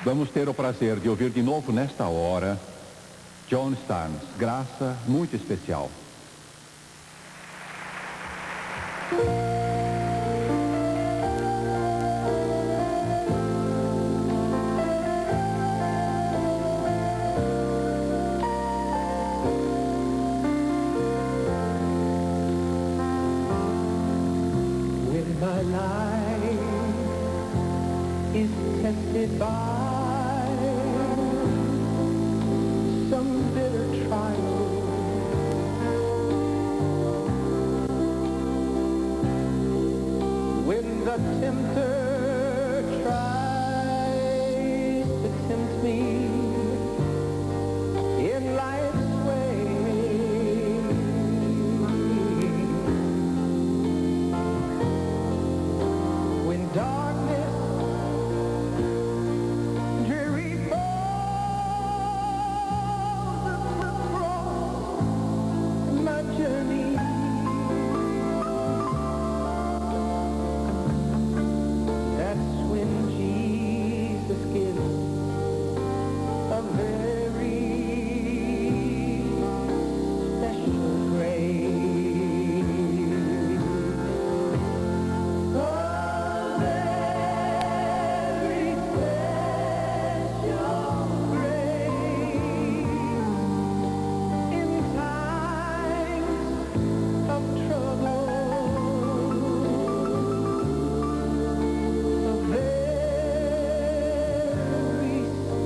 Vamos ter o prazer de ouvir de novo nesta hora John Starnes, Graça Muito Especial. When my life is tested by some bitter trial, when the tempter tries to tempt me in life's way, when darkness dreary falls across my journey, that's when Jesus gives a very special grace. A very special grace in times of trouble. A very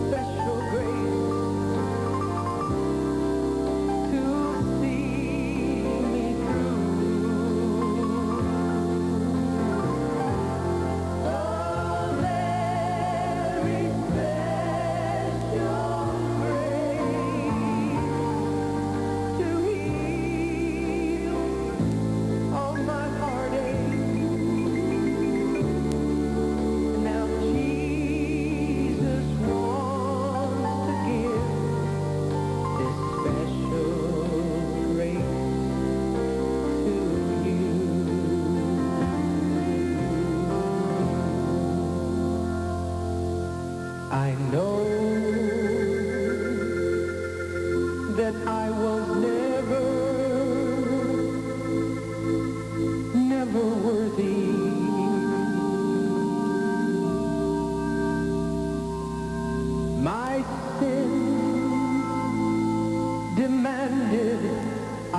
special grace to see me through. A very special grace to heal all my heartaches. Now Jesus wants to give this special grace to you. I know that I was never worthy. My sin demanded I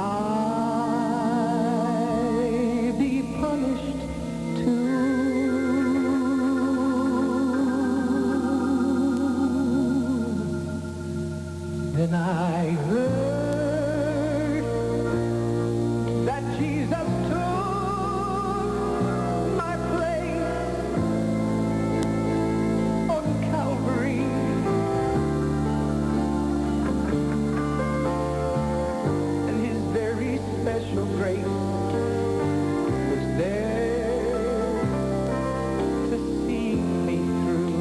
be punished too. Then I heard that Jesus took my place on Calvary. And his very special grace was there to see me through.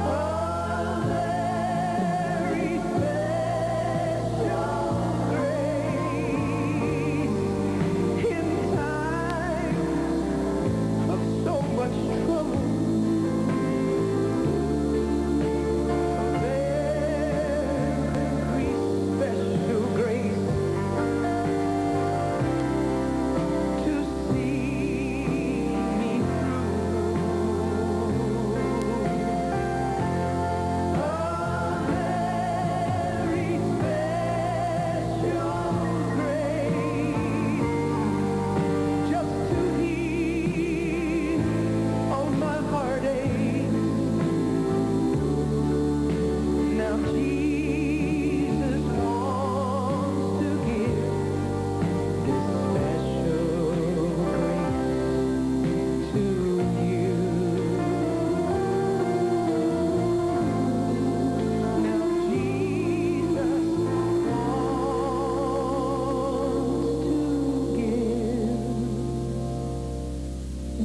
A very special grace in times of so much trouble. Very special grace to see me through. A very special grace just to heal all my heartaches. Now Jesus wants to give this special grace to you. Now Jesus wants to give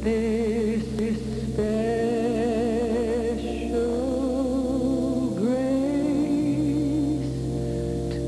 this special grace to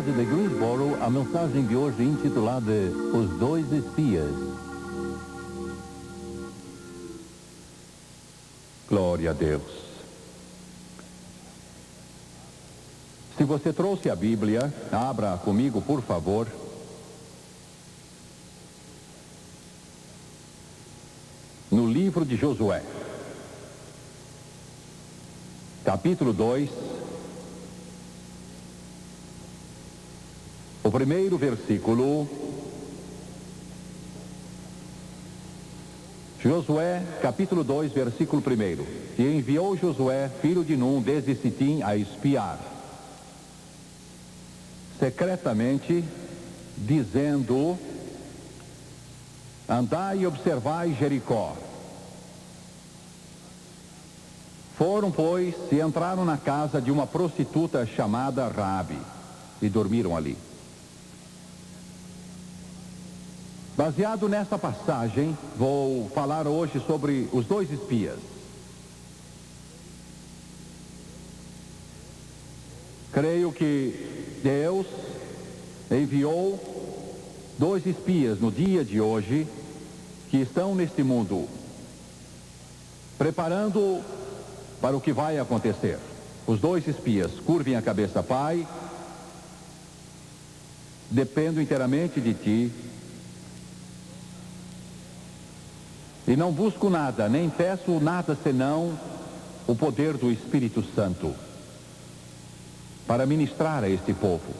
cidade de Greensboro, a mensagem de hoje intitulada Os Dois Espias. Glória a Deus. Se você trouxe a Bíblia, abra comigo, por favor. No livro de Josué, capítulo 2, o primeiro versículo. Josué, capítulo 2, versículo 1. E enviou Josué, filho de Num, desde Sitim, a espiar, secretamente, dizendo: andai e observai Jericó. Foram, pois, e entraram na casa de uma prostituta chamada Raabe, e dormiram ali. Baseado nesta passagem, vou falar hoje sobre os dois espias. Creio que Deus enviou dois espias no dia de hoje que estão neste mundo, preparando para o que vai acontecer. Os dois espias, curvem a cabeça, Pai, dependo inteiramente de Ti, e não busco nada, nem peço nada senão o poder do Espírito Santo para ministrar a este povo.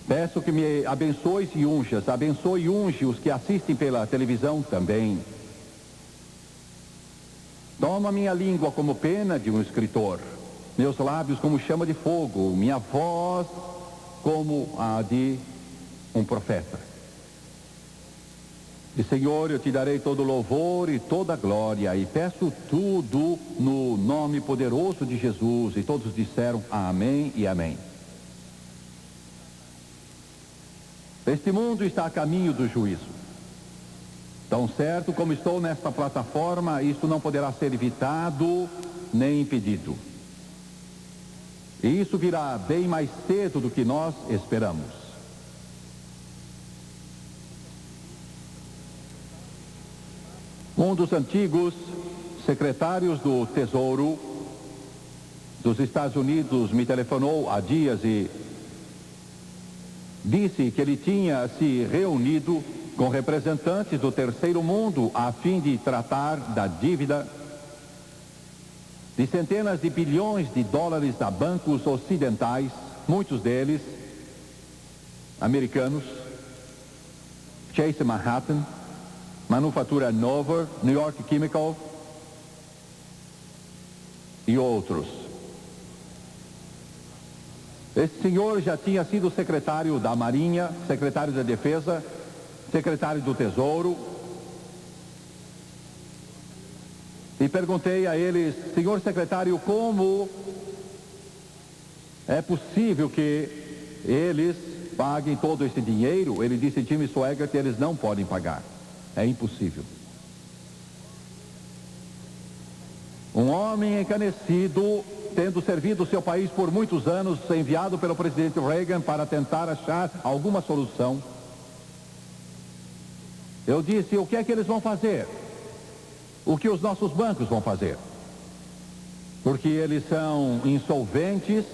Peço que me abençoes e unjas, abençoe e unge os que assistem pela televisão também. Toma minha língua como pena de um escritor, meus lábios como chama de fogo, minha voz como a de um profeta. E, Senhor, eu te darei todo louvor e toda glória, e peço tudo no nome poderoso de Jesus. E todos disseram amém e amém. Este mundo está a caminho do juízo. Tão certo como estou nesta plataforma, isso não poderá ser evitado nem impedido. E isso virá bem mais cedo do que nós esperamos. Um dos antigos secretários do Tesouro dos Estados Unidos me telefonou há dias e disse que ele tinha se reunido com representantes do terceiro mundo a fim de tratar da dívida de centenas de bilhões de dólares a bancos ocidentais, muitos deles americanos, Chase Manhattan, Manufatura Nova, New York Chemical e outros. Esse senhor já tinha sido secretário da Marinha, secretário da Defesa, secretário do Tesouro. E perguntei a eles: senhor secretário, como é possível que eles paguem todo esse dinheiro? Ele disse: Jimmy Swaggart, eles não podem pagar. É impossível. Um homem encanecido, tendo servido o seu país por muitos anos, enviado pelo presidente Reagan para tentar achar alguma solução. Eu disse: o que é que eles vão fazer? O que os nossos bancos vão fazer? Porque eles são insolventes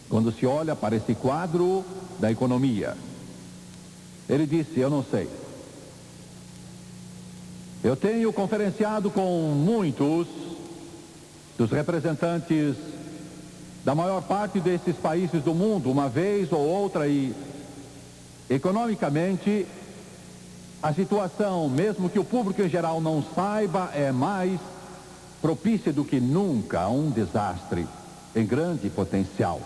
quando se olha para esse quadro da economia. Ele disse: eu não sei. Eu tenho conferenciado com muitos dos representantes da maior parte desses países do mundo, uma vez ou outra, e economicamente a situação, mesmo que o público em geral não saiba, é mais propícia do que nunca a um desastre em grande potencial.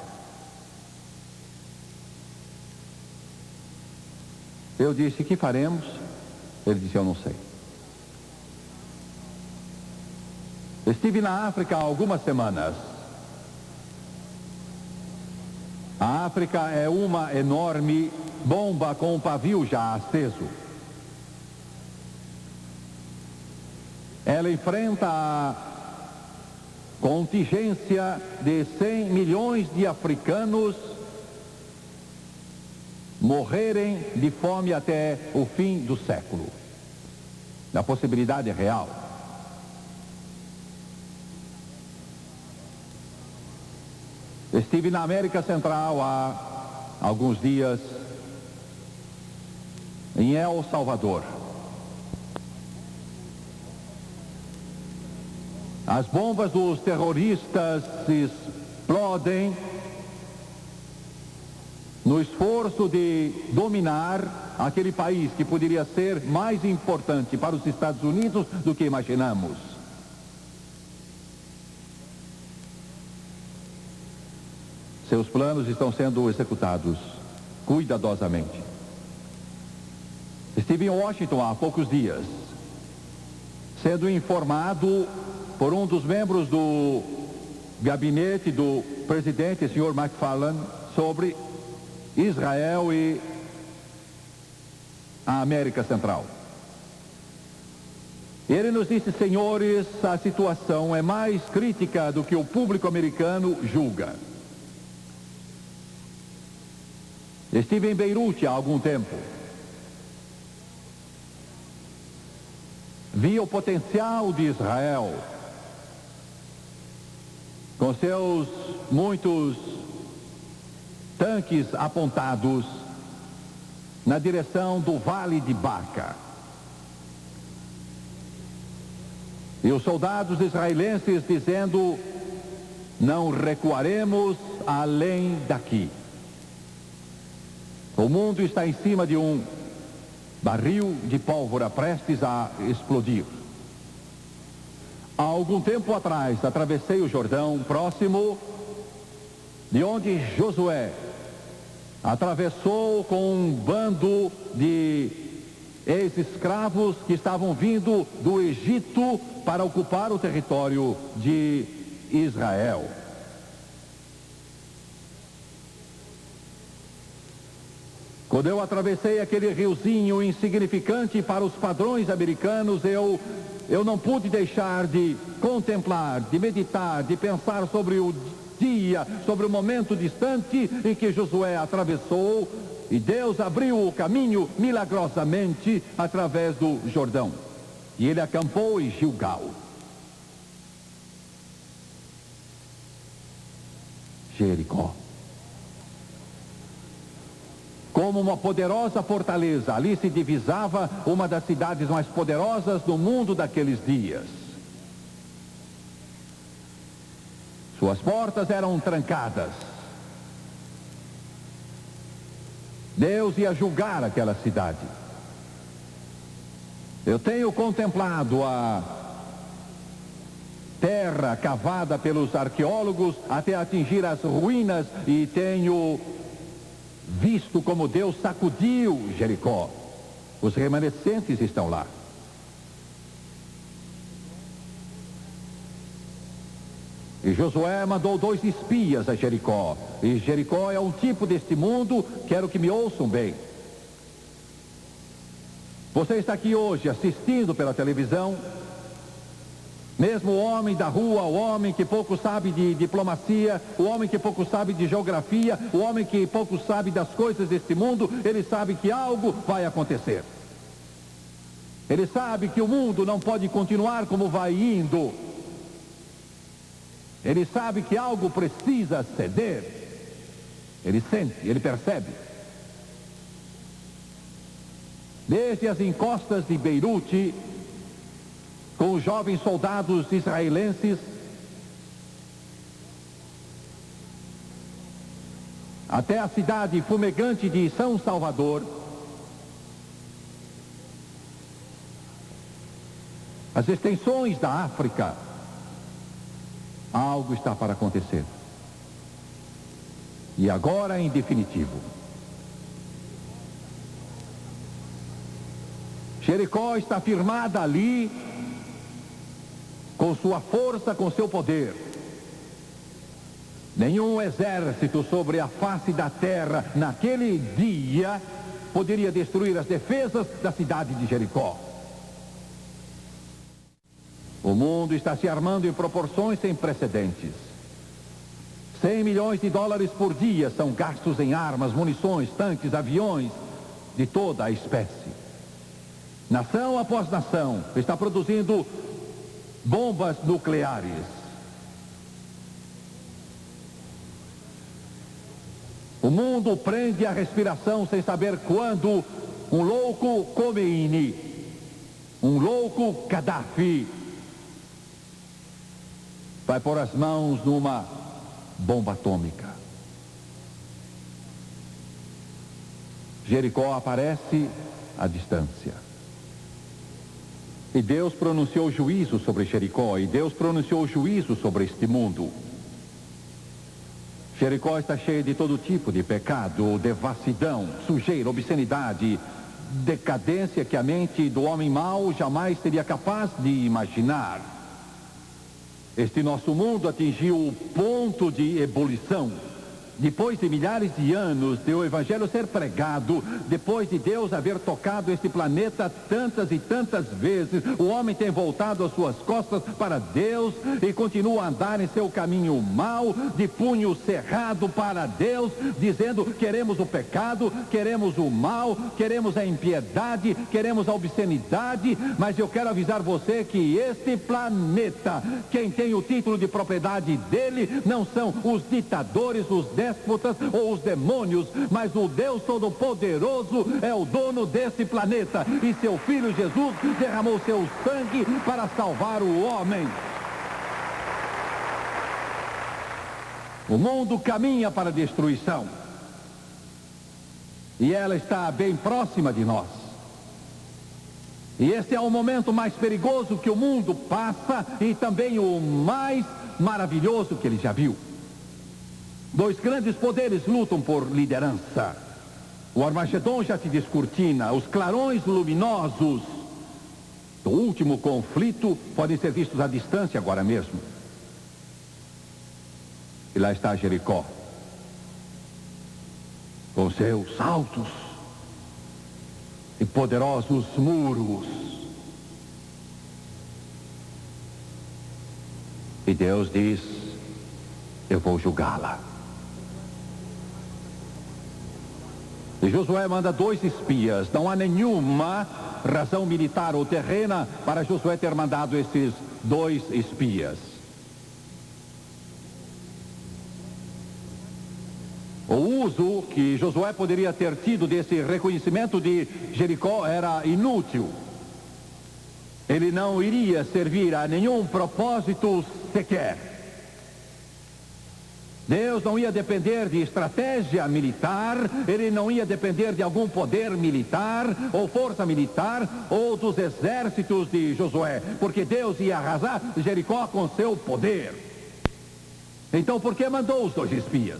Eu disse: que faremos? Ele disse: eu não sei. Estive na África há algumas semanas. A África é uma enorme bomba com um pavio já aceso. Ela enfrenta a contingência de 100 milhões de africanos morrerem de fome até o fim do século. A possibilidade é real. Estive na América Central há alguns dias, em El Salvador. As bombas dos terroristas explodem no esforço de dominar aquele país que poderia ser mais importante para os Estados Unidos do que imaginamos. Seus planos estão sendo executados cuidadosamente. Estive em Washington há poucos dias, sendo informado por um dos membros do gabinete do presidente, Sr. McFarlane, sobre Israel e a América Central. Ele nos disse: senhores, a situação é mais crítica do que o público americano julga. Estive em Beirute há algum tempo. Vi o potencial de Israel, com seus muitos tanques apontados na direção do Vale de Baca. E os soldados israelenses dizendo: não recuaremos além daqui. O mundo está em cima de um barril de pólvora prestes a explodir. Há algum tempo atrás, atravessei o Jordão, próximo de onde Josué atravessou com um bando de ex-escravos que estavam vindo do Egito para ocupar o território de Israel. Quando eu atravessei aquele riozinho insignificante para os padrões americanos, eu não pude deixar de contemplar, de meditar, de pensar sobre o dia, sobre o momento distante em que Josué atravessou e Deus abriu o caminho milagrosamente através do Jordão. E ele acampou em Gilgal. Jericó. Como uma poderosa fortaleza, ali se divisava uma das cidades mais poderosas do mundo daqueles dias. Suas portas eram trancadas. Deus ia julgar aquela cidade. Eu tenho contemplado a terra cavada pelos arqueólogos até atingir as ruínas e tenho visto como Deus sacudiu Jericó. Os remanescentes estão lá. E Josué mandou 2 espias a Jericó. E Jericó é um tipo deste mundo, quero que me ouçam bem. Você está aqui hoje assistindo pela televisão. Mesmo o homem da rua, o homem que pouco sabe de diplomacia, o homem que pouco sabe de geografia, o homem que pouco sabe das coisas deste mundo, ele sabe que algo vai acontecer. Ele sabe que o mundo não pode continuar como vai indo. Ele sabe que algo precisa ceder. Ele sente, ele percebe. Desde as encostas de Beirute, com os jovens soldados israelenses, até a cidade fumegante de São Salvador, as extensões da África, algo está para acontecer. E agora em definitivo. Jericó está firmada ali, com sua força, com seu poder. Nenhum exército sobre a face da terra, naquele dia, poderia destruir as defesas da cidade de Jericó. O mundo está se armando em proporções sem precedentes. 100 milhões de dólares por dia são gastos em armas, munições, tanques, aviões, de toda a espécie. Nação após nação está produzindo bombas nucleares. O mundo prende a respiração sem saber quando um louco Khomeini, um louco Gaddafi, vai pôr as mãos numa bomba atômica. Jericó aparece à distância. E Deus pronunciou juízo sobre Jericó, e Deus pronunciou juízo sobre este mundo. Jericó está cheia de todo tipo de pecado, devassidão, sujeira, obscenidade, decadência que a mente do homem mau jamais seria capaz de imaginar. Este nosso mundo atingiu o ponto de ebulição. Depois de milhares de anos de o Evangelho ser pregado, depois de Deus haver tocado este planeta tantas e tantas vezes, o homem tem voltado as suas costas para Deus e continua a andar em seu caminho mau, de punho cerrado para Deus, dizendo: queremos o pecado, queremos o mal, queremos a impiedade, queremos a obscenidade. Mas eu quero avisar você que este planeta, quem tem o título de propriedade dele não são os ditadores, os déspotas ou os demônios, mas o Deus Todo-Poderoso é o dono desse planeta, e seu Filho Jesus derramou seu sangue para salvar o homem. O mundo caminha para a destruição, e ela está bem próxima de nós. E esse é o momento mais perigoso que o mundo passa, e também o mais maravilhoso que ele já viu. Dois grandes poderes lutam por liderança. O Armagedon já se descortina. Os clarões luminosos do último conflito podem ser vistos à distância agora mesmo. E lá está Jericó, com seus altos e poderosos muros. E Deus diz: eu vou julgá-la. E Josué manda 2 espias. Não há nenhuma razão militar ou terrena para Josué ter mandado esses 2 espias. O uso que Josué poderia ter tido desse reconhecimento de Jericó era inútil. Ele não iria servir a nenhum propósito sequer. Deus não ia depender de estratégia militar, ele não ia depender de algum poder militar ou força militar ou dos exércitos de Josué, porque Deus ia arrasar Jericó com seu poder. Então por que mandou os 2 espias?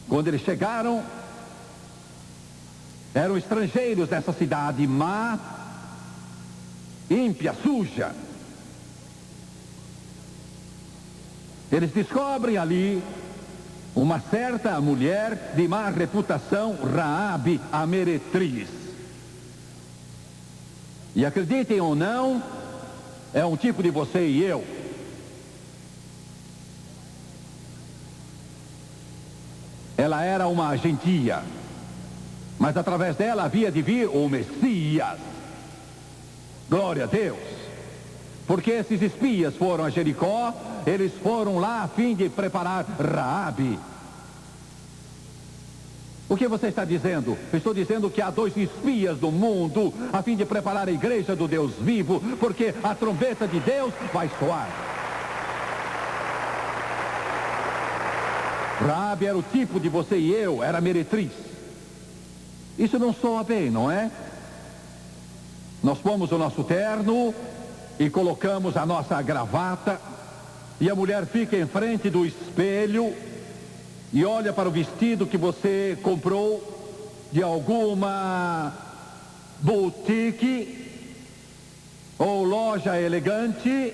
Quando eles chegaram, eram estrangeiros nessa cidade má, ímpia, suja. Eles descobrem ali uma certa mulher de má reputação, Raabe, a meretriz. E acreditem ou não, é um tipo de você e eu. Ela era uma gentia, mas através dela havia de vir o Messias. Glória a Deus. Porque esses espias foram a Jericó, eles foram lá a fim de preparar Raabe. O que você está dizendo? Eu estou dizendo que há 2 espias do mundo a fim de preparar a igreja do Deus vivo, porque a trombeta de Deus vai soar. Raabe era o tipo de você e eu, era meretriz. Isso não soa bem, não é? Nós pomos o nosso terno e colocamos a nossa gravata, e a mulher fica em frente do espelho e olha para o vestido que você comprou de alguma boutique ou loja elegante.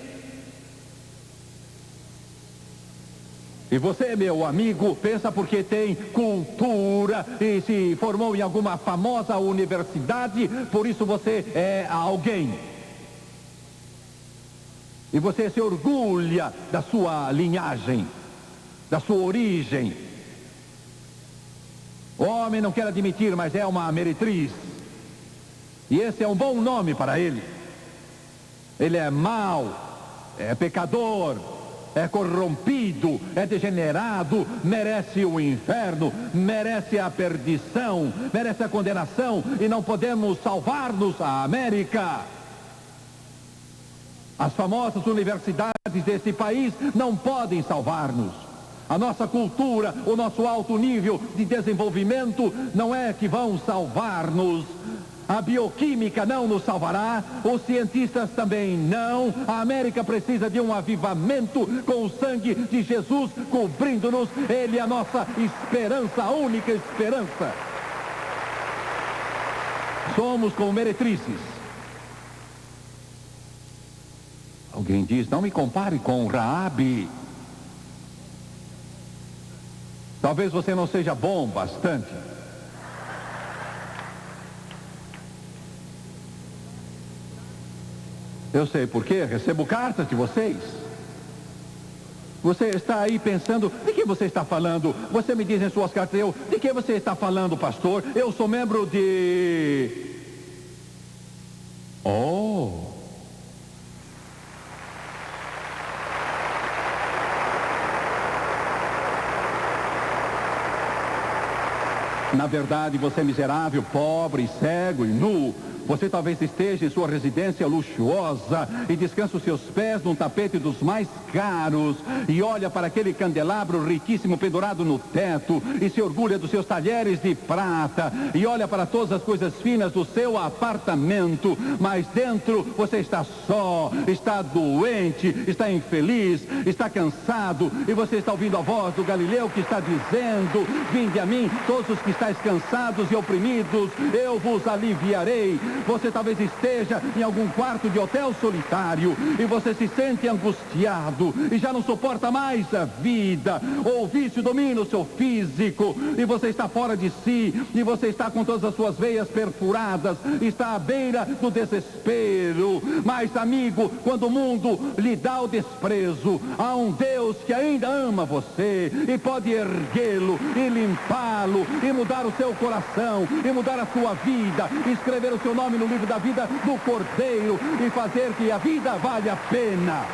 E você, meu amigo, pensa porque tem cultura e se formou em alguma famosa universidade, por isso você é alguém. E você se orgulha da sua linhagem. da sua origem. O homem não quer admitir, mas é uma meretriz. E esse é um bom nome para ele. Ele é mau, é pecador, é corrompido, é degenerado, merece o inferno, merece a perdição, merece a condenação, e não podemos salvar-nos, a América. As famosas universidades desse país não podem salvar-nos. A nossa cultura, o nosso alto nível de desenvolvimento não é que vão salvar-nos. A bioquímica não nos salvará, os cientistas também não. A América precisa de um avivamento com o sangue de Jesus cobrindo-nos. Ele é a nossa esperança, a única esperança. Somos como meretrizes. Alguém diz, não me compare com Raabe. Talvez você não seja bom bastante. Eu sei por quê, recebo cartas de vocês. Você está aí pensando, de que você está falando? Você me diz em suas cartas, de que você está falando, pastor? Eu sou membro de... Oh! Na verdade, você é miserável, pobre, cego e nu. Você talvez esteja em sua residência luxuosa e descansa os seus pés num tapete dos mais caros e olha para aquele candelabro riquíssimo pendurado no teto e se orgulha dos seus talheres de prata e olha para todas as coisas finas do seu apartamento, mas dentro você está só, está doente, está infeliz, está cansado e você está ouvindo a voz do Galileu que está dizendo, vinde a mim, todos os que estáis cansados e oprimidos, eu vos aliviarei. Você talvez esteja em algum quarto de hotel solitário e você se sente angustiado e já não suporta mais a vida, ou o vício domina o seu físico e você está fora de si e você está com todas as suas veias perfuradas, está à beira do desespero. Mas, amigo, quando o mundo lhe dá o desprezo, há um Deus que ainda ama você e pode erguê-lo e limpá-lo e mudar o seu coração e mudar a sua vida, escrever o seu nome no livro da vida do Cordeiro e fazer que a vida valha a pena.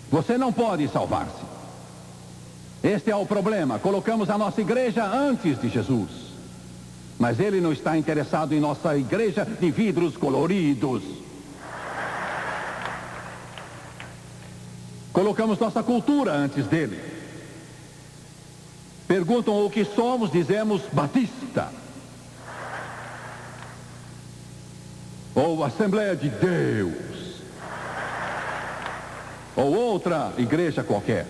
Você não pode salvar-se. Este é o problema. Colocamos a nossa igreja antes de Jesus. Mas ele não está interessado em nossa igreja de vidros coloridos. Colocamos nossa cultura antes dele. Perguntam o que somos, dizemos Batista. Ou Assembleia de Deus. Ou outra igreja qualquer.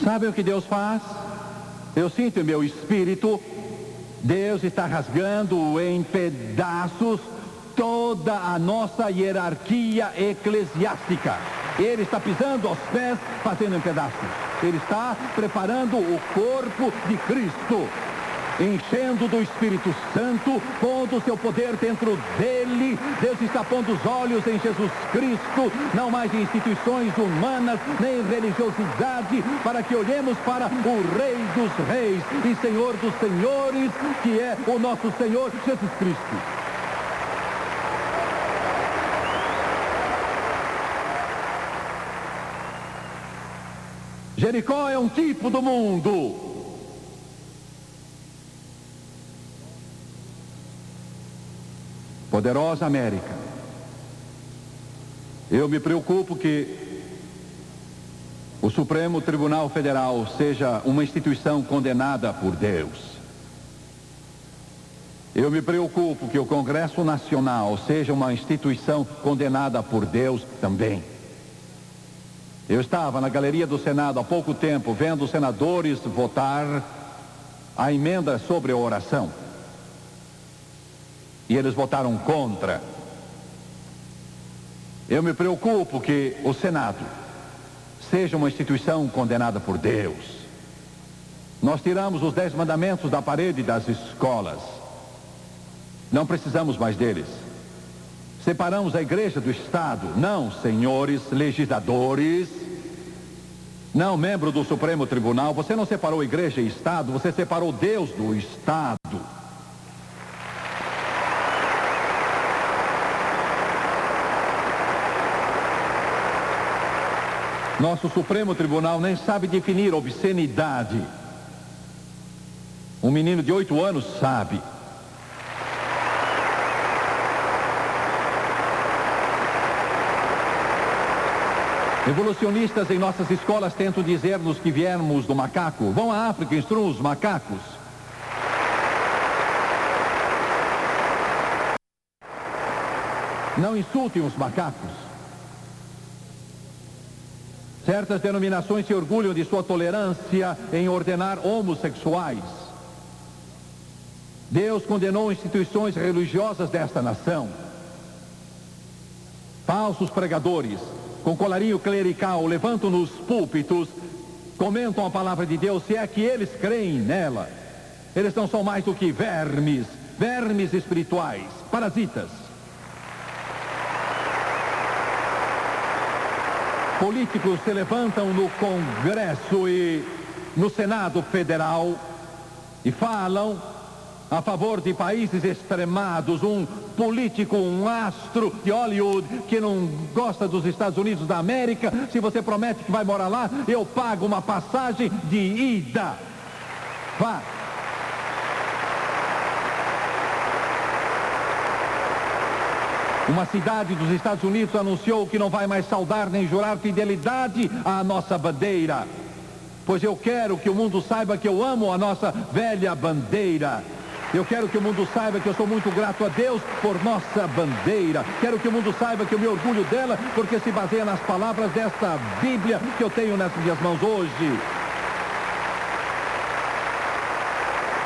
Sabe o que Deus faz? Eu sinto em meu espírito, Deus está rasgando em pedaços toda a nossa hierarquia eclesiástica. Ele está pisando aos pés, fazendo em pedaços. Ele está preparando o corpo de Cristo, enchendo do Espírito Santo, pondo o seu poder dentro dele. Deus está pondo os olhos em Jesus Cristo, não mais em instituições humanas, nem em religiosidade, para que olhemos para o Rei dos Reis e Senhor dos Senhores, que é o nosso Senhor Jesus Cristo. Jericó é um tipo do mundo. Poderosa América. Eu me preocupo que o Supremo Tribunal Federal seja uma instituição condenada por Deus. Eu me preocupo que o Congresso Nacional seja uma instituição condenada por Deus também. Eu estava na galeria do Senado há pouco tempo vendo os senadores votar a emenda sobre a oração. E eles votaram contra. Eu me preocupo que o Senado seja uma instituição condenada por Deus. Nós tiramos os 10 mandamentos da parede das escolas. Não precisamos mais deles. Separamos a igreja do Estado. Não, senhores legisladores. Não, membro do Supremo Tribunal. Você não separou igreja e Estado, você separou Deus do Estado. Nosso Supremo Tribunal nem sabe definir obscenidade. Um menino de 8 anos sabe. Evolucionistas em nossas escolas tentam dizer-nos que viemos do macaco. Vão à África e instruam os macacos. Não insultem os macacos. Certas denominações se orgulham de sua tolerância em ordenar homossexuais. Deus condenou instituições religiosas desta nação. Falsos pregadores, com colarinho clerical, levantam nos púlpitos, comentam a palavra de Deus, se é que eles creem nela. Eles não são mais do que vermes, vermes espirituais, parasitas. Políticos se levantam no Congresso e no Senado Federal e falam a favor de países extremados. Um político, um astro de Hollywood que não gosta dos Estados Unidos da América, se você promete que vai morar lá, eu pago uma passagem de ida. Vá. Uma cidade dos Estados Unidos anunciou que não vai mais saudar nem jurar fidelidade à nossa bandeira. Pois eu quero que o mundo saiba que eu amo a nossa velha bandeira. Eu quero que o mundo saiba que eu sou muito grato a Deus por nossa bandeira. Quero que o mundo saiba que eu me orgulho dela, porque se baseia nas palavras desta Bíblia que eu tenho nas minhas mãos hoje.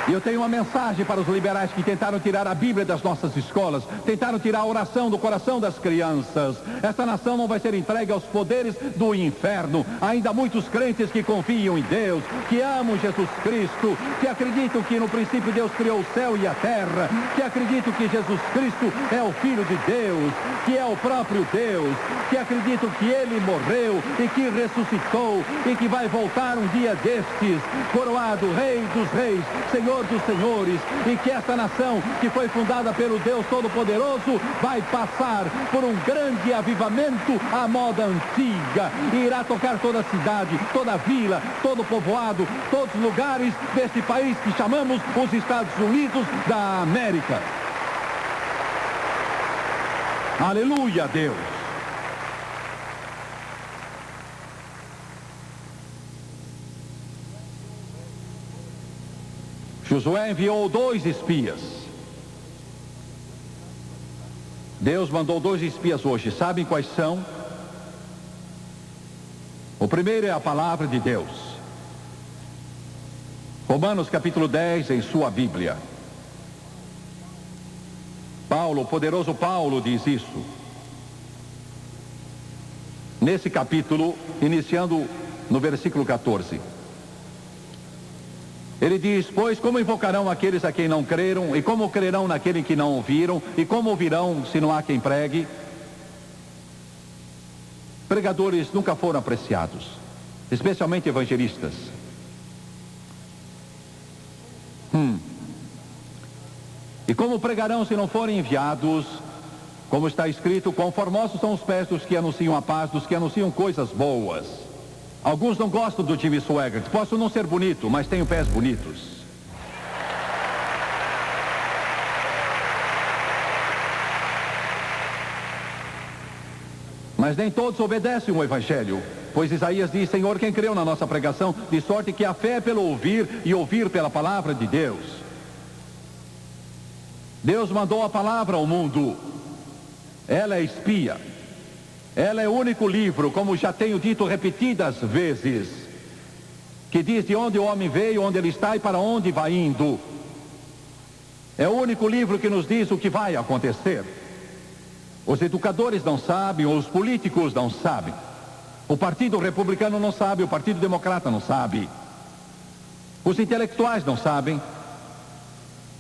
E eu tenho uma mensagem para os liberais que tentaram tirar a Bíblia das nossas escolas, tentaram tirar a oração do coração das crianças. Esta nação não vai ser entregue aos poderes do inferno. Ainda há muitos crentes que confiam em Deus, que amam Jesus Cristo, que acreditam que no princípio Deus criou o céu e a terra, que acreditam que Jesus Cristo é o Filho de Deus, que é o próprio Deus, que acreditam que Ele morreu e que ressuscitou e que vai voltar um dia destes, coroado Rei dos Reis, Senhor dos Senhores, e que esta nação que foi fundada pelo Deus Todo-Poderoso vai passar por um grande avivamento à moda antiga e irá tocar toda a cidade, toda a vila, todo o povoado, todos os lugares deste país que chamamos os Estados Unidos da América. Aleluia, Deus! Josué enviou 2 espias. Deus mandou 2 espias hoje. Sabem quais são? O primeiro é a palavra de Deus. Romanos capítulo 10 em sua Bíblia. Paulo, o poderoso Paulo, diz isso. Nesse capítulo, iniciando no versículo 14. Ele diz, pois como invocarão aqueles a quem não creram, e como crerão naquele que não ouviram, e como ouvirão se não há quem pregue? Pregadores nunca foram apreciados, especialmente evangelistas. E como pregarão se não forem enviados? Como está escrito, quão formosos são os pés dos que anunciam a paz, dos que anunciam coisas boas. Alguns não gostam do Jimmy Swaggart. Posso não ser bonito, mas tenho pés bonitos. Mas nem todos obedecem o Evangelho. Pois Isaías diz, Senhor, quem creu na nossa pregação, de sorte que a fé é pelo ouvir e ouvir pela palavra de Deus. Deus mandou a palavra ao mundo. Ela é espia. Ela é o único livro, como já tenho dito repetidas vezes, que diz de onde o homem veio, onde ele está e para onde vai indo. É o único livro que nos diz o que vai acontecer. Os educadores não sabem, os políticos não sabem. O Partido Republicano não sabe, o Partido Democrata não sabe. Os intelectuais não sabem.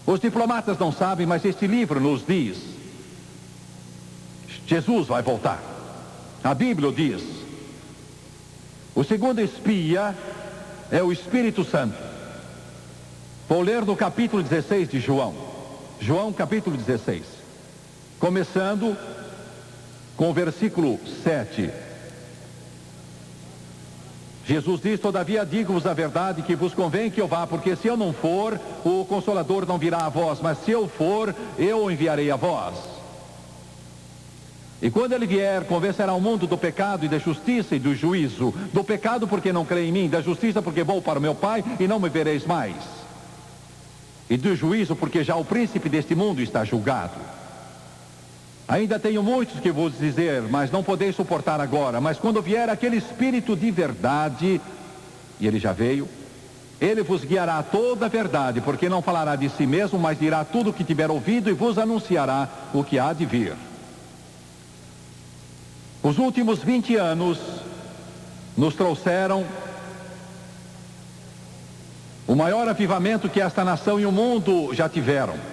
Os diplomatas não sabem, mas este livro nos diz: Jesus vai voltar. A Bíblia diz: o segundo espia é o Espírito Santo. Vou ler no capítulo 16 de João. João capítulo 16. Começando com o versículo 7. Jesus diz: todavia digo-vos a verdade, que vos convém que eu vá, porque se eu não for, o Consolador não virá a vós, mas se eu for, eu o enviarei a vós. E quando ele vier, convencerá o mundo do pecado e da justiça e do juízo. Do pecado porque não crê em mim, da justiça porque vou para o meu Pai e não me vereis mais. E do juízo porque já o príncipe deste mundo está julgado. Ainda tenho muitos que vos dizer, mas não podeis suportar agora. Mas quando vier aquele Espírito de verdade, e ele já veio, ele vos guiará a toda a verdade, porque não falará de si mesmo, mas dirá tudo o que tiver ouvido e vos anunciará o que há de vir. Os últimos 20 anos nos trouxeram o maior avivamento que esta nação e o mundo já tiveram.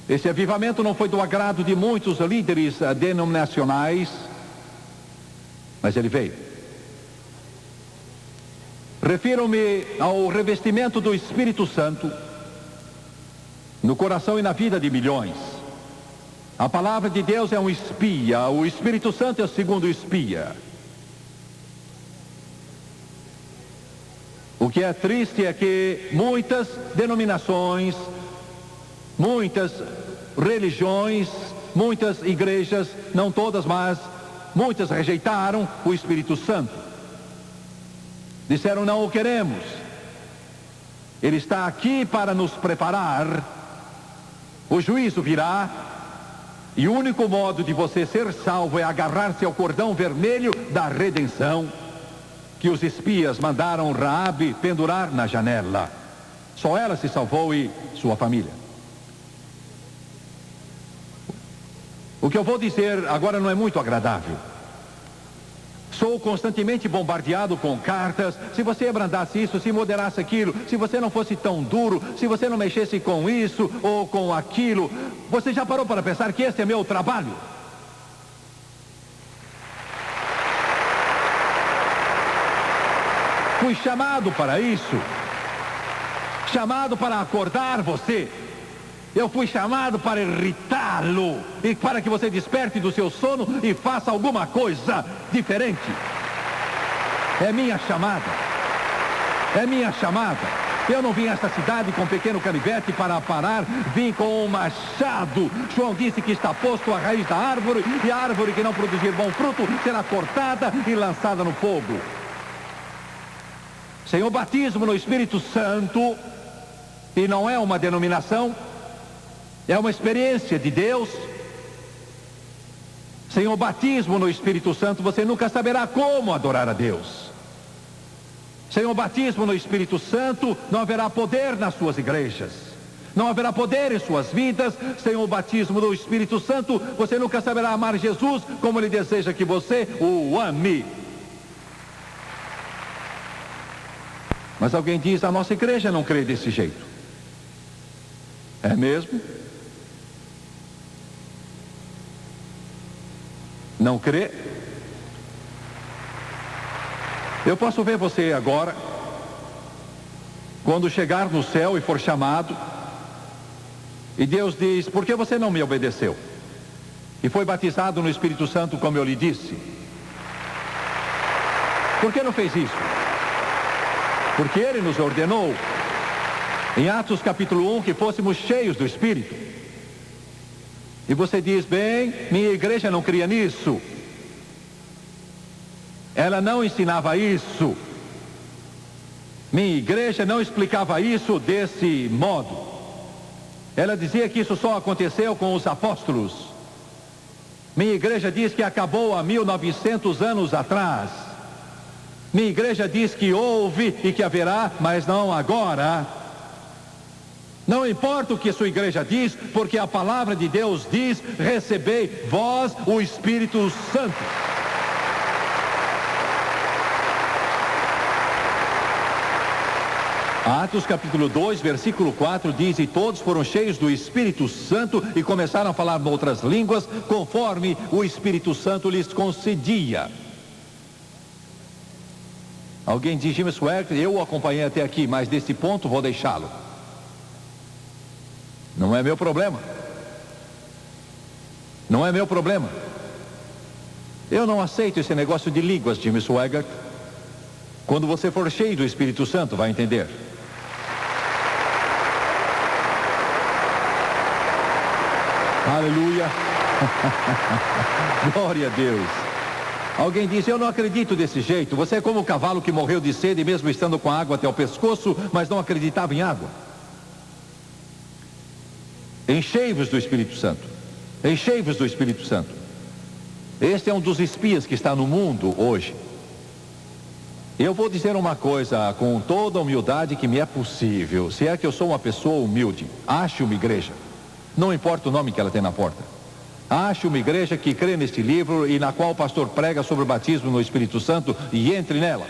Esse avivamento não foi do agrado de muitos líderes denominacionais, mas ele veio. Refiro-me ao revestimento do Espírito Santo no coração e na vida de milhões. A palavra de Deus é um espia, o Espírito Santo é o segundo espia. O que é triste é que muitas denominações, muitas religiões, muitas igrejas, não todas, mas muitas rejeitaram o Espírito Santo. Disseram: não o queremos. Ele está aqui para nos preparar. O juízo virá. E o único modo de você ser salvo é agarrar-se ao cordão vermelho da redenção, que os espias mandaram Raabe pendurar na janela. Só ela se salvou e sua família. O que eu vou dizer agora não é muito agradável. Sou constantemente bombardeado com cartas. Se você abrandasse isso, se moderasse aquilo, se você não fosse tão duro, se você não mexesse com isso ou com aquilo. Você já parou para pensar que esse é meu trabalho? Fui chamado para isso. Chamado para acordar você. Eu fui chamado para irritá-lo e para que você desperte do seu sono e faça alguma coisa diferente. É minha chamada. É minha chamada. Eu não vim a esta cidade com um pequeno canivete para parar, vim com um machado. João disse que está posto à raiz da árvore, e a árvore que não produzir bom fruto será cortada e lançada no fogo. Sem o batismo no Espírito Santo, e não é uma denominação, é uma experiência de Deus. Sem o batismo no Espírito Santo, você nunca saberá como adorar a Deus. Sem o batismo no Espírito Santo, não haverá poder nas suas igrejas. Não haverá poder em suas vidas. Sem o batismo do Espírito Santo, você nunca saberá amar Jesus como Ele deseja que você o ame. Mas alguém diz: a nossa igreja não crê desse jeito. É mesmo? Não crê? Eu posso ver você agora, quando chegar no céu e for chamado, e Deus diz: por que você não me obedeceu? E foi batizado no Espírito Santo como eu lhe disse. Por que não fez isso? Porque Ele nos ordenou, em Atos capítulo 1, que fôssemos cheios do Espírito. E você diz: bem, minha igreja não cria nisso. Ela não ensinava isso. Minha igreja não explicava isso desse modo. Ela dizia que isso só aconteceu com os apóstolos. Minha igreja diz que acabou há 1900 anos atrás. Minha igreja diz que houve e que haverá, mas não agora. Não importa o que sua igreja diz, porque a palavra de Deus diz: recebei vós o Espírito Santo. Atos capítulo 2, versículo 4 diz: e todos foram cheios do Espírito Santo e começaram a falar em outras línguas, conforme o Espírito Santo lhes concedia. Alguém diz: Jim Swaggart, eu o acompanhei até aqui, mas desse ponto vou deixá-lo. Não é meu problema. Não é meu problema. Eu não aceito esse negócio de línguas, Jim Swaggart. Quando você for cheio do Espírito Santo, vai entender. Aleluia. Glória a Deus. Alguém diz: eu não acredito desse jeito. Você é como o cavalo que morreu de sede, mesmo estando com a água até o pescoço, mas não acreditava em água. Enchei-vos do Espírito Santo. Enchei-vos do Espírito Santo. Este é um dos espias que está no mundo hoje. Eu vou dizer uma coisa com toda a humildade que me é possível. Se é que eu sou uma pessoa humilde, ache uma igreja. Não importa o nome que ela tem na porta. Ache uma igreja que crê neste livro e na qual o pastor prega sobre o batismo no Espírito Santo e entre nela.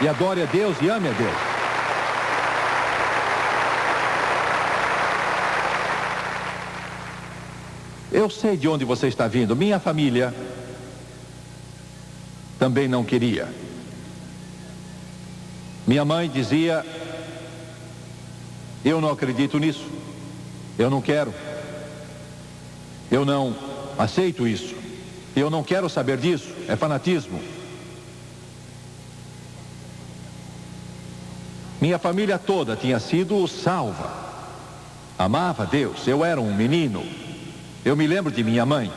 E adore a Deus e ame a Deus. Eu sei de onde você está vindo. Minha família também não queria. Minha mãe dizia: eu não acredito nisso. Eu não quero. Eu não aceito isso. Eu não quero saber disso. É fanatismo. Minha família toda tinha sido salva. Amava Deus. Eu era um menino. Eu me lembro de minha mãe.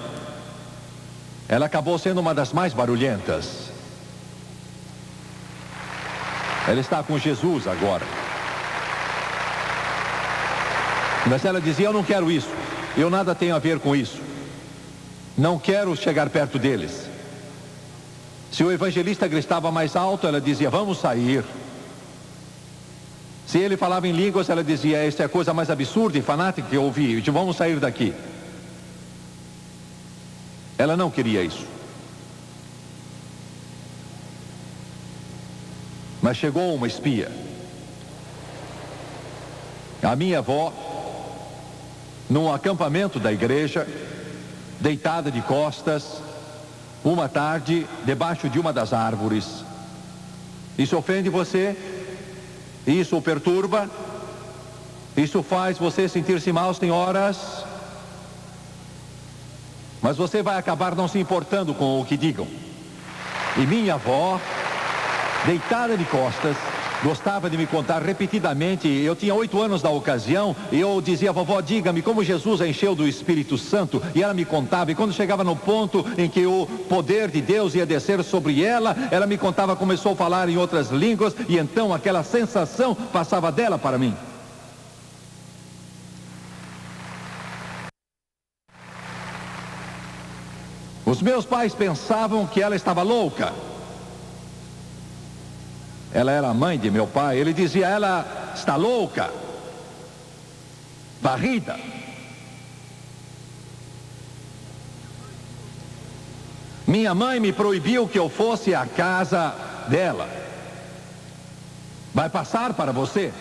Ela acabou sendo uma das mais barulhentas. Ela está com Jesus agora. Mas ela dizia: eu não quero isso. Eu nada tenho a ver com isso. Não quero chegar perto deles. Se o evangelista gritava mais alto, ela dizia: vamos sair. Se ele falava em línguas, ela dizia: esta é a coisa mais absurda e fanática que eu ouvi. Vamos sair daqui. Ela não queria isso. Mas chegou uma espia. A minha avó, num acampamento da igreja, deitada de costas, uma tarde, debaixo de uma das árvores. Isso ofende você? Isso o perturba? Isso faz você sentir-se mal, senhoras? Mas você vai acabar não se importando com o que digam. E minha avó, deitada de costas, gostava de me contar repetidamente. Eu tinha 8 anos na ocasião e eu dizia: vovó, diga-me como Jesus a encheu do Espírito Santo. E ela me contava, e quando chegava no ponto em que o poder de Deus ia descer sobre ela, ela me contava, começou a falar em outras línguas, e então aquela sensação passava dela para mim. Os meus pais pensavam que ela estava louca. Ela era a mãe de meu pai. Ele dizia: ela está louca, varrida. Minha mãe me proibiu que eu fosse à casa dela. Vai passar para você.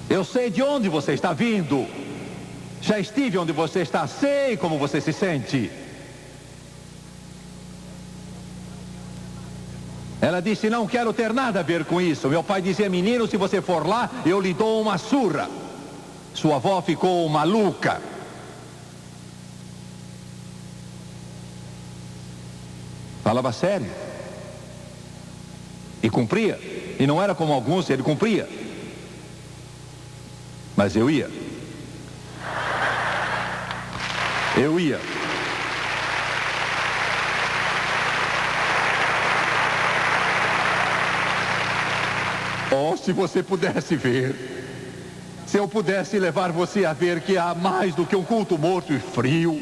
Eu sei de onde você está vindo. Já estive onde você está. Sei como você se sente. Ela disse: não quero ter nada a ver com isso. Meu pai dizia: menino, se você for lá, eu lhe dou uma surra. Sua avó ficou maluca. Falava sério. E cumpria. E não era como alguns, ele cumpria. Mas eu ia. Eu ia. Oh, se você pudesse ver. Se eu pudesse levar você a ver que há mais do que um culto morto e frio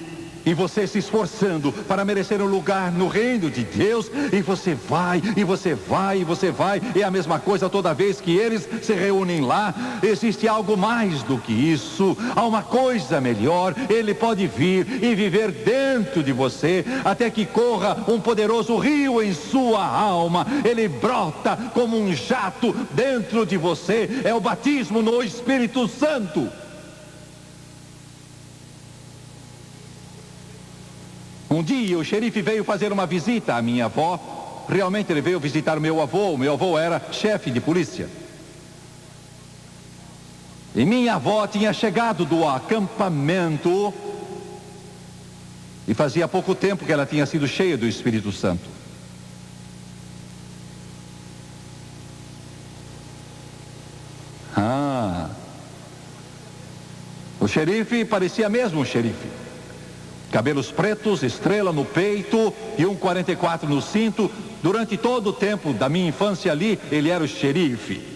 E você se esforçando para merecer um lugar no reino de Deus. E você vai, e você vai, e você vai. É a mesma coisa toda vez que eles se reúnem lá. Existe algo mais do que isso. Há uma coisa melhor. Ele pode vir e viver dentro de você, até que corra um poderoso rio em sua alma. Ele brota como um jato dentro de você. É o batismo no Espírito Santo. Um dia o xerife veio fazer uma visita à minha avó. Realmente ele veio visitar o meu avô. O meu avô era chefe de polícia. E minha avó tinha chegado do acampamento. E fazia pouco tempo que ela tinha sido cheia do Espírito Santo. O xerife parecia mesmo um xerife. Cabelos pretos, estrela no peito e um 44 no cinto. Durante todo o tempo da minha infância ali, ele era o xerife.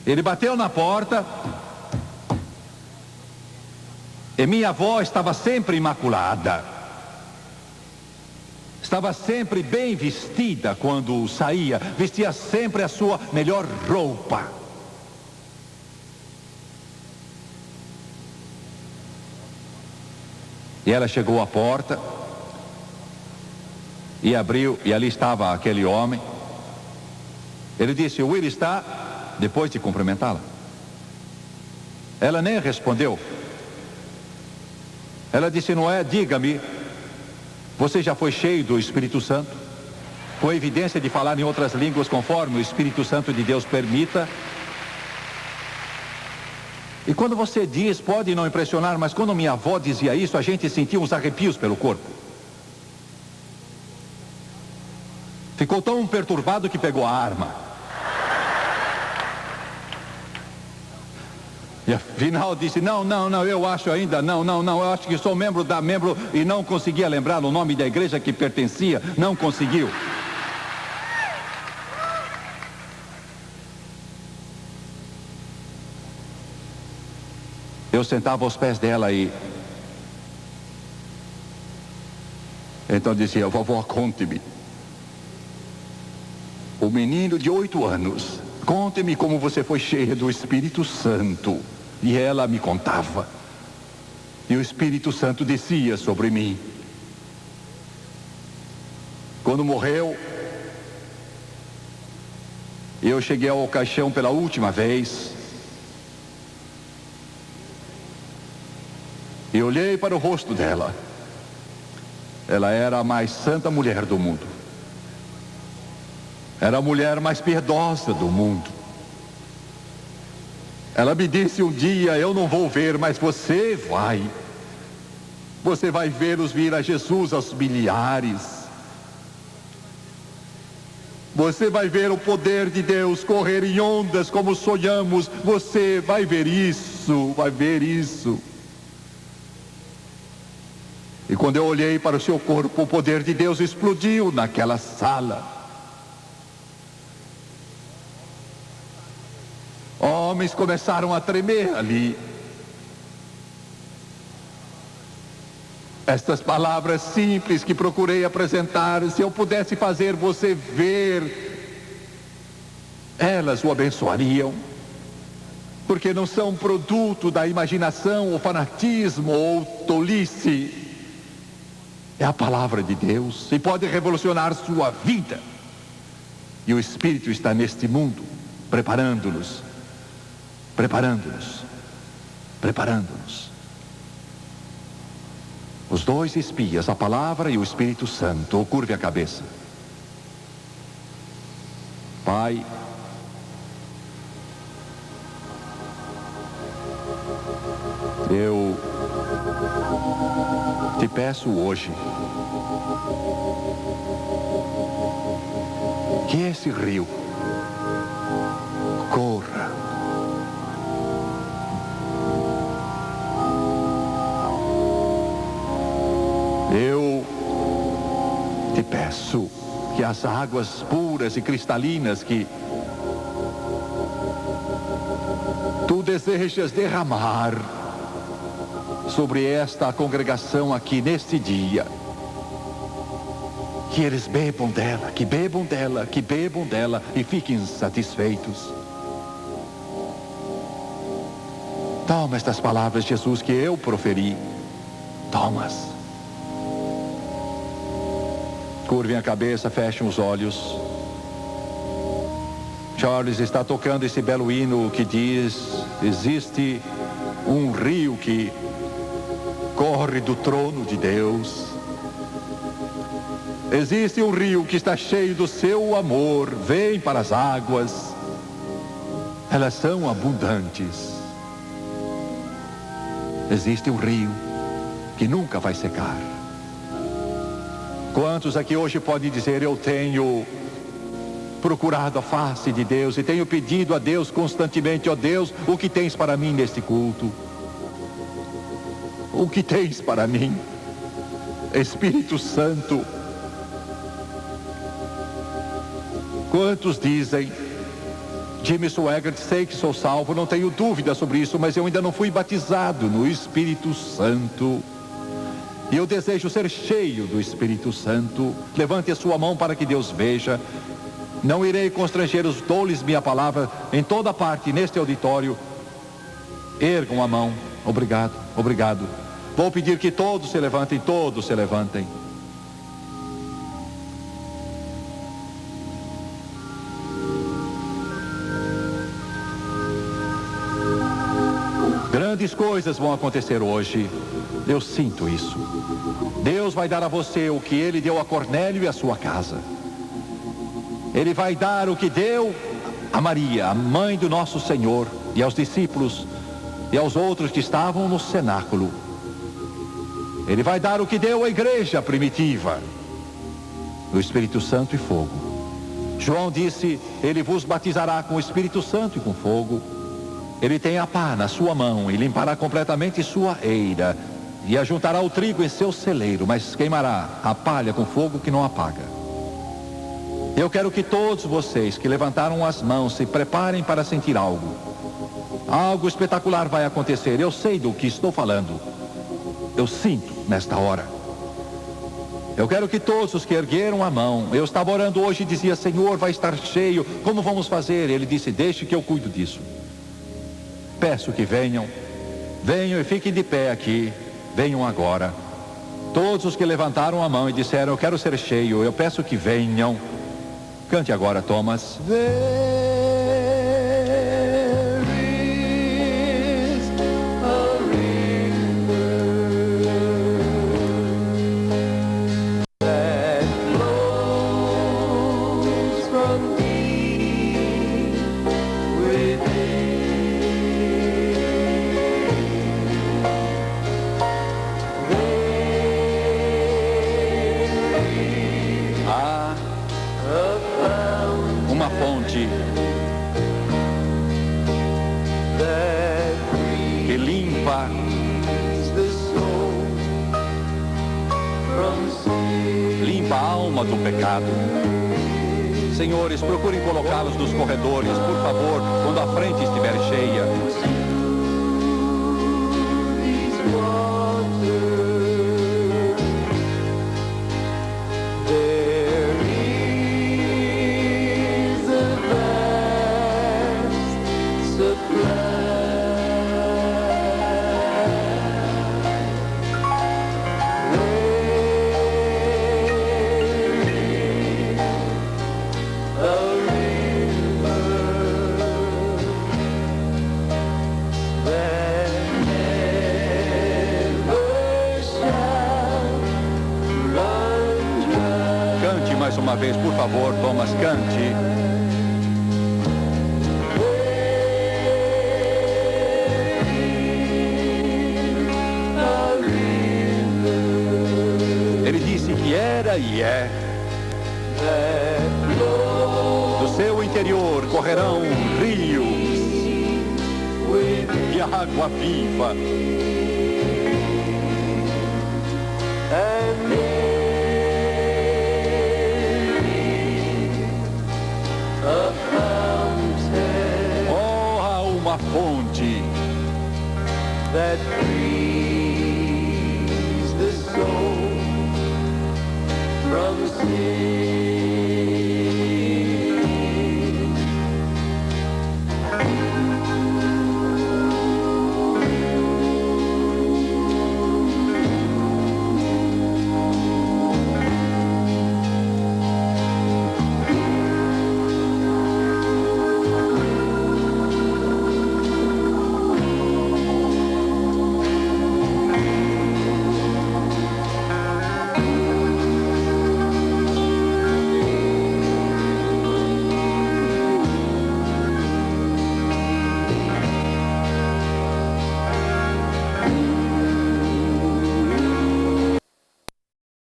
Ele bateu na porta. E minha avó estava sempre imaculada. Estava sempre bem vestida quando saía. Vestia sempre a sua melhor roupa. E ela chegou à porta e abriu, e ali estava aquele homem. Ele disse: "O Will está?" Depois de cumprimentá-la. Ela nem respondeu. Ela disse: "Noé, diga-me, você já foi cheio do Espírito Santo? Com evidência de falar em outras línguas conforme o Espírito Santo de Deus permita?" E quando você diz, pode não impressionar, mas quando minha avó dizia isso, a gente sentia uns arrepios pelo corpo. Ficou tão perturbado que pegou a arma. E afinal disse: não, eu acho ainda, não, eu acho que sou membro e não conseguia lembrar o nome da igreja que pertencia, não conseguiu. Eu sentava aos pés dela e então dizia: "Vovó, conte-me. O menino de 8 anos, conte-me como você foi cheia do Espírito Santo." E ela me contava. E o Espírito Santo descia sobre mim. Quando morreu, eu cheguei ao caixão pela última vez. E olhei para o rosto dela. Ela era a mais santa mulher do mundo. Era a mulher mais piedosa do mundo. Ela me disse um dia: "Eu não vou ver, mas você vai. Você vai vê-los vir a Jesus aos milhares. Você vai ver o poder de Deus correr em ondas como sonhamos. Você vai ver isso, vai ver isso." E quando eu olhei para o seu corpo, o poder de Deus explodiu naquela sala. Homens começaram a tremer ali. Estas palavras simples que procurei apresentar, se eu pudesse fazer você ver, elas o abençoariam. Porque não são produto da imaginação, ou fanatismo, ou tolice. É a palavra de Deus e pode revolucionar sua vida. E o Espírito está neste mundo, preparando-nos. Os dois espias, a palavra e o Espírito Santo. Curve a cabeça. Pai, eu te peço hoje que esse rio corra. Eu te peço que as águas puras e cristalinas que tu desejas derramar sobre esta congregação aqui neste dia. Que eles bebam dela, que bebam dela, que bebam dela e fiquem satisfeitos. Toma estas palavras, Jesus, que eu proferi. Toma-as. Curvem a cabeça, fechem os olhos. Charles está tocando esse belo hino que diz: existe um rio que corre do trono de Deus. Existe um rio que está cheio do seu amor. Vem para as águas. Elas são abundantes. Existe um rio que nunca vai secar. Quantos aqui hoje podem dizer: eu tenho procurado a face de Deus e tenho pedido a Deus constantemente: ó Deus, o que tens para mim neste culto? O que tens para mim? Espírito Santo. Quantos dizem: Jimmy Swaggart, sei que sou salvo, não tenho dúvida sobre isso, mas eu ainda não fui batizado no Espírito Santo. E eu desejo ser cheio do Espírito Santo. Levante a sua mão para que Deus veja. Não irei constranger os dou-lhes minha palavra em toda parte neste auditório. Ergam a mão. Obrigado, obrigado. Vou pedir que todos se levantem, todos se levantem. Grandes coisas vão acontecer hoje. Eu sinto isso. Deus vai dar a você o que Ele deu a Cornélio e a sua casa. Ele vai dar o que deu a Maria, a mãe do nosso Senhor, e aos discípulos e aos outros que estavam no cenáculo. Ele vai dar o que deu à igreja primitiva, o Espírito Santo e fogo. João disse: Ele vos batizará com o Espírito Santo e com fogo. Ele tem a pá na sua mão e limpará completamente sua eira, e ajuntará o trigo em seu celeiro, mas queimará a palha com fogo que não apaga. Eu quero que todos vocês que levantaram as mãos se preparem para sentir algo. Algo espetacular vai acontecer. Eu sei do que estou falando. Eu sinto nesta hora. Eu quero que todos os que ergueram a mão, eu estava orando hoje e dizia: Senhor, vai estar cheio, como vamos fazer? Ele disse: deixe que eu cuido disso. Peço que venham e fiquem de pé aqui. Venham agora. Todos os que levantaram a mão e disseram: eu quero ser cheio, eu peço que venham. Cante agora, Thomas. Do pecado. Senhores, procurem colocá-los nos corredores, por favor, quando a frente estiver cheia. Uma vez, por favor, Thomas, cante. Ele disse que era e é. Do seu interior correrão rios de água viva. Fonte